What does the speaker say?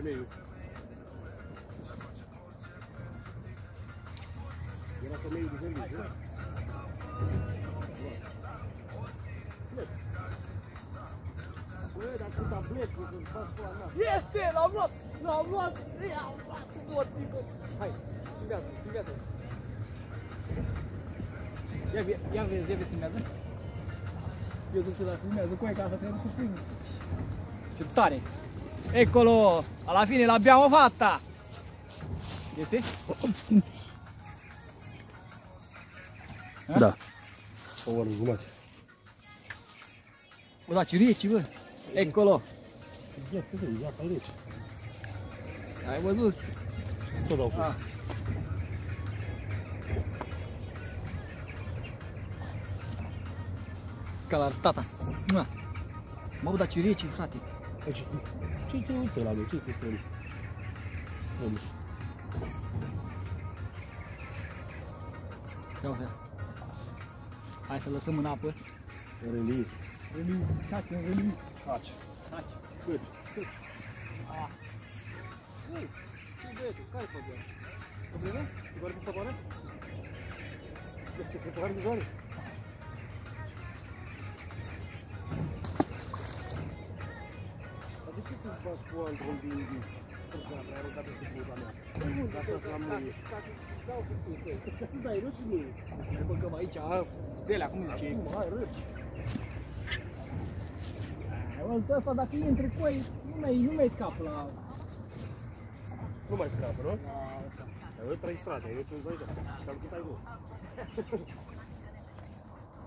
Femeiul. Era femeiul de femei, nu? Bă, dar cu tableți, să-ți faci cu ala. Este! L-am luat! L-am luat! Ia-l luat cu morții, bă! Hai, filmează, filmează! Ia vezi, filmează? Eu zic că dacă filmează cu ca să trebuie să filmi. Ce tare! Eccolo! Alla fine l'abbiamo fatta! Este? Da. O oră jumătate. O, da, ci reci, bă! Eccolo! Ia, să vezi, ia, pe rece. Ai văzut? Să dau foc. Ca la tata! Mă, bă, da, ci reci, frate! Ce-i uiță la lui? Ce-i chestia lui? Ia uite. Hai să lăsăm în apă. Release. Release, taci, release. Taci. Taci. Cât? Ei, ce băietul, care-i problema? Problema? Te doare pe pătoare? Este preparat de doare? Dar de ce să-ți faci cu antrenul din persoana care a aruncat pe buza mea? Ca să-ți dau puțin, ca să dai râci mie. Ne băgăm aici, de alea, cum zice? Acum, hai, râci. Ai văzut ăsta, dacă intri cu ei, nu mai scapă la... Nu mai scapă, nu? La ăsta. Ai văzut 3 strate, ai văzut 5 de ani. Cam cât ai văzut.